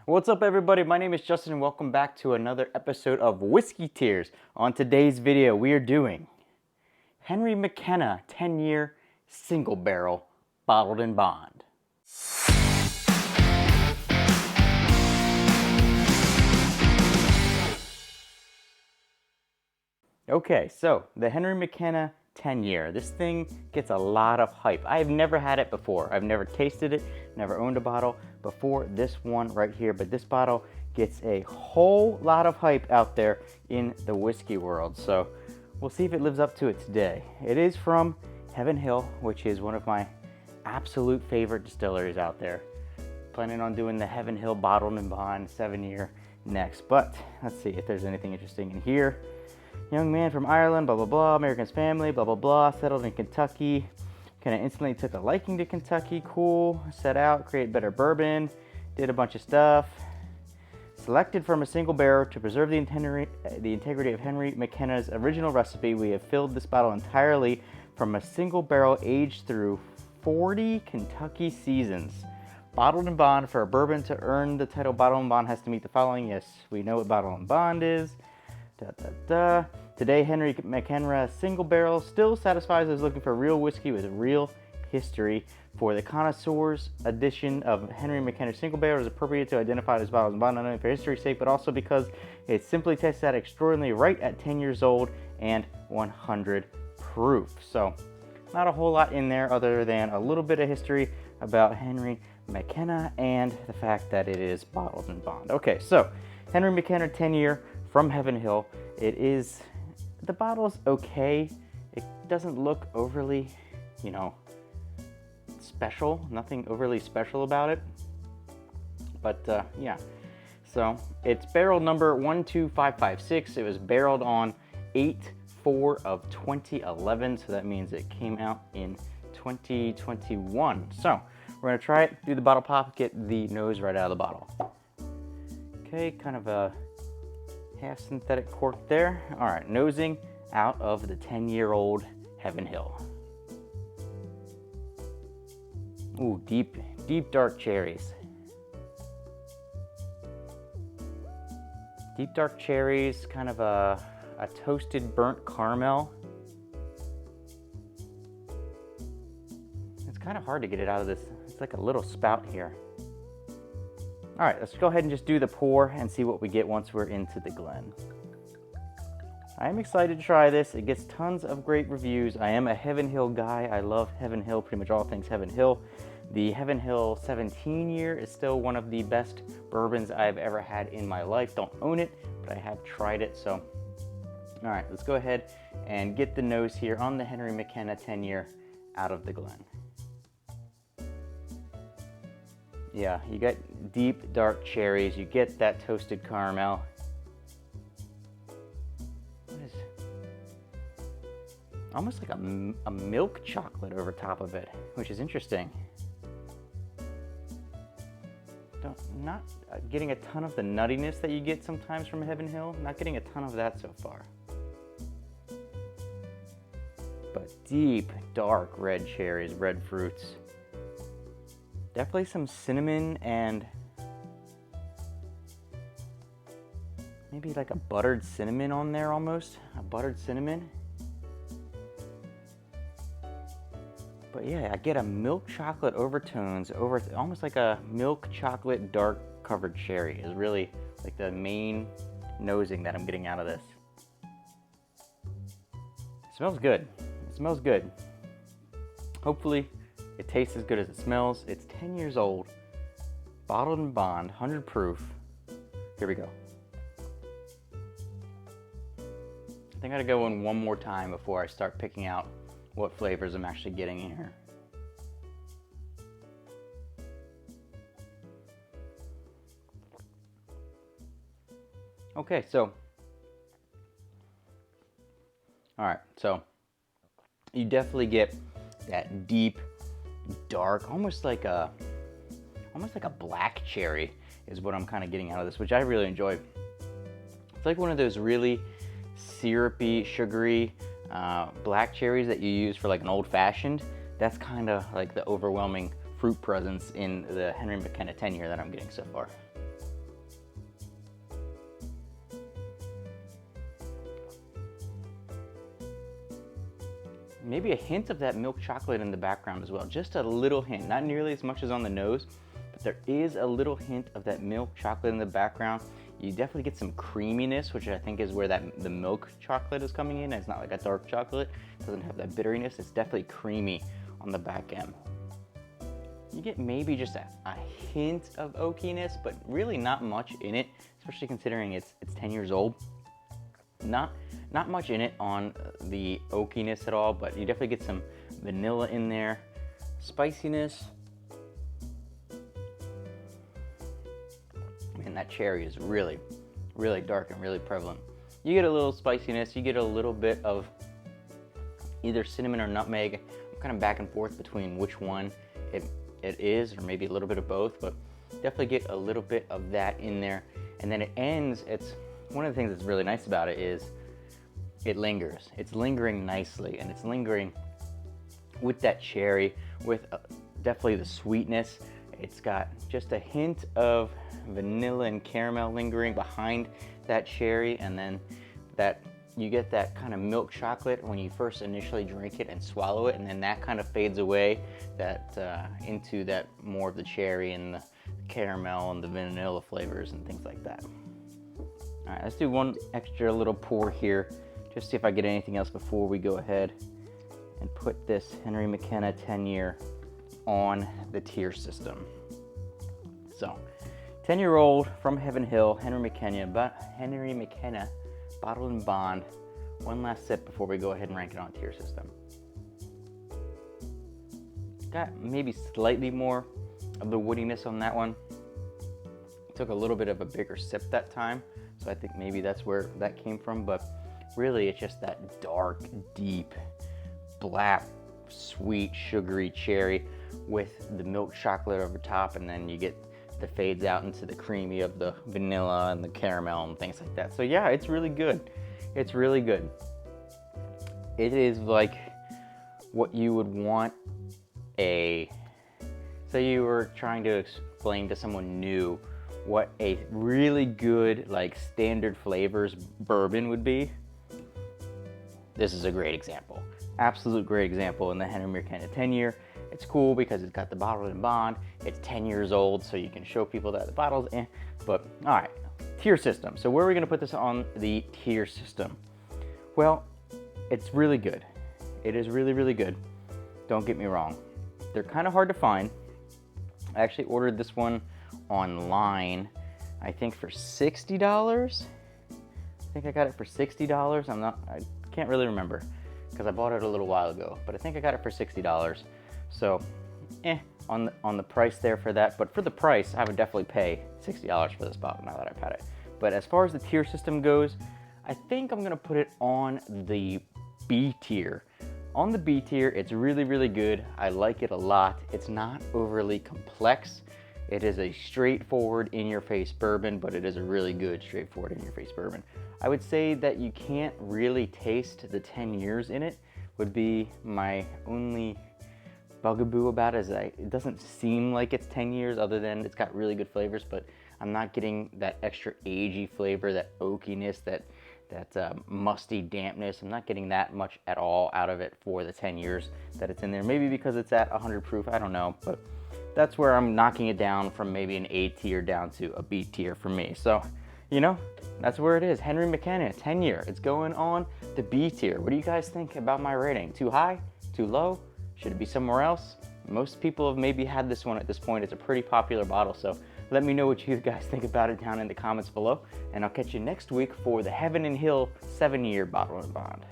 What's up, everybody? My name is Justin and welcome back to another episode of Whiskey Tears. On today's video, we are doing Henry McKenna 10-year single barrel bottled in bond. Okay, so the Henry McKenna 10-year. This thing gets a lot of hype. I've never had it before. I've never tasted it, never owned a bottle before this one right here, but this bottle gets a whole lot of hype out there in the whiskey world. So we'll see if it lives up to it today. It is from Heaven Hill, which is one of my absolute favorite distilleries out there. Planning on doing the Heaven Hill bottled in bond 7-year next, but let's see if there's anything interesting in here. Young man from Ireland, blah, blah, blah, American's family, blah, blah, blah, settled in Kentucky. Kind of instantly took a liking to Kentucky, cool. Set out, create better bourbon, did a bunch of stuff. Selected from a single barrel to preserve the integrity of Henry McKenna's original recipe, we have filled this bottle entirely from a single barrel aged through 40 Kentucky seasons. Bottled in bond. For a bourbon to earn the title bottled in bond has to meet the following. Yes, we know what bottled in bond is. Today, Henry McKenna single barrel still satisfies those looking for real whiskey with real history. For the connoisseurs, edition of Henry McKenna single barrel is appropriate to identify as bottled in bond, not only for history's sake, but also because it simply tests out extraordinarily right at 10 years old and 100 proof. So, not a whole lot in there other than a little bit of history about Henry McKenna and the fact that it is bottled in bond. Okay, so Henry McKenna 10-year from Heaven Hill. The bottle's okay. It doesn't look overly, special. Nothing overly special about it. But yeah, so it's barrel number 12556. It was barreled on 8/4 of 2011, so that means it came out in 2021. So we're gonna try it, do the bottle pop, get the nose right out of the bottle. Okay, kind of a half synthetic cork there. All right, nosing out of the 10-year-old Heaven Hill. Ooh, deep dark cherries. Deep dark cherries, kind of a toasted burnt caramel. It's kind of hard to get it out of this. It's like a little spout here. All right, let's go ahead and just do the pour and see what we get once we're into the Glen. I am excited to try this. It gets tons of great reviews. I am a Heaven Hill guy. I love Heaven Hill, pretty much all things Heaven Hill. The Heaven Hill 17-year is still one of the best bourbons I've ever had in my life. Don't own it, but I have tried it. So, all right, let's go ahead and get the nose here on the Henry McKenna 10-year out of the Glen. Yeah, you get deep, dark cherries. You get that toasted caramel. What is almost like a milk chocolate over top of it, which is interesting. Not getting a ton of the nuttiness that you get sometimes from Heaven Hill. Not getting a ton of that so far. But deep, dark red cherries, red fruits. Definitely some cinnamon and maybe like a buttered cinnamon on there almost. A buttered cinnamon. But yeah, I get a milk chocolate overtones over almost like a milk chocolate dark covered cherry is really like the main nosing that I'm getting out of this. It smells good. It smells good. Hopefully it tastes as good as it smells. It's 10 years old, bottled in bond, 100 proof. Here we go. I think I gotta go in one more time before I start picking out what flavors I'm actually getting in here. Okay, so, all right, so you definitely get that deep, dark, almost like a black cherry is what I'm kind of getting out of this, which I really enjoy. It's like one of those really syrupy, sugary black cherries that you use for like an old-fashioned. That's kind of like the overwhelming fruit presence in the Henry McKenna 10-year that I'm getting so far. maybe a hint of that milk chocolate in the background as well. Just a little hint, not nearly as much as on the nose, but there is a little hint of that milk chocolate in the background. You definitely get some creaminess, which I think is where the milk chocolate is coming in. It's not like a dark chocolate. It doesn't have that bitteriness. It's definitely creamy on the back end. You get maybe just a hint of oakiness, but really not much in it, especially considering it's 10 years old. Not much in it on the oakiness at all, but you definitely get some vanilla in there. Spiciness. Man, that cherry is really, really dark and really prevalent. You get a little spiciness, you get a little bit of either cinnamon or nutmeg. I'm kind of back and forth between which one it is, or maybe a little bit of both, but definitely get a little bit of that in there. And then it ends, it's one of the things that's really nice about it is it lingers. It's lingering nicely, and it's lingering with that cherry, with definitely the sweetness. It's got just a hint of vanilla and caramel lingering behind that cherry, and then that you get that kind of milk chocolate when you first initially drink it and swallow it, and then that kind of fades away into that more of the cherry and the caramel and the vanilla flavors and things like that. All right, let's do one extra little pour here, just see if I get anything else before we go ahead and put this Henry McKenna 10-year on the tier system. So, 10-year-old from Heaven Hill, Henry McKenna, bottled and bond. One last sip before we go ahead and rank it on tier system. Got maybe slightly more of the woodiness on that one. Took a little bit of a bigger sip that time, so I think maybe that's where that came from, but really it's just that dark, deep, black, sweet, sugary cherry with the milk chocolate over top, and then you get the fades out into the creamy of the vanilla and the caramel and things like that. So yeah, it's really good. It's really good. It is like what you would want say you were trying to explain to someone new what a really good, like, standard flavors bourbon would be. This is a great example. Absolute great example in the Henry McKenna 10-year. It's cool because it's got the bottled and bond. It's 10 years old, so you can show people that the bottle's but all right, tier system. So where are we gonna put this on the tier system? Well, it's really good. It is really, really good. Don't get me wrong. They're kind of hard to find. I actually ordered this one online, I think for $60. I think I got it for $60. I can't really remember because I bought it a little while ago, but I think I got it for $60. So, on the price there for that. But for the price, I would definitely pay $60 for this bottle now that I've had it. But as far as the tier system goes, I think I'm gonna put it on the B tier. On the B tier, it's really, really good. I like it a lot. It's not overly complex. It is a straightforward, in-your-face bourbon, but it is a really good, straightforward, in-your-face bourbon. I would say that you can't really taste the 10 years in it, would be my only bugaboo about it, is that it doesn't seem like it's 10 years other than it's got really good flavors, but I'm not getting that extra agey flavor, that oakiness, that musty dampness. I'm not getting that much at all out of it for the 10 years that it's in there. Maybe because it's at 100 proof, I don't know, but that's where I'm knocking it down from maybe an A tier down to a B tier for me. So, you know, that's where it is. Henry McKenna, 10-year. It's going on the B tier. What do you guys think about my rating? Too high? Too low? Should it be somewhere else? Most people have maybe had this one at this point. It's a pretty popular bottle, so let me know what you guys think about it down in the comments below, and I'll catch you next week for the Heaven and Hill 7-year bottle and bond.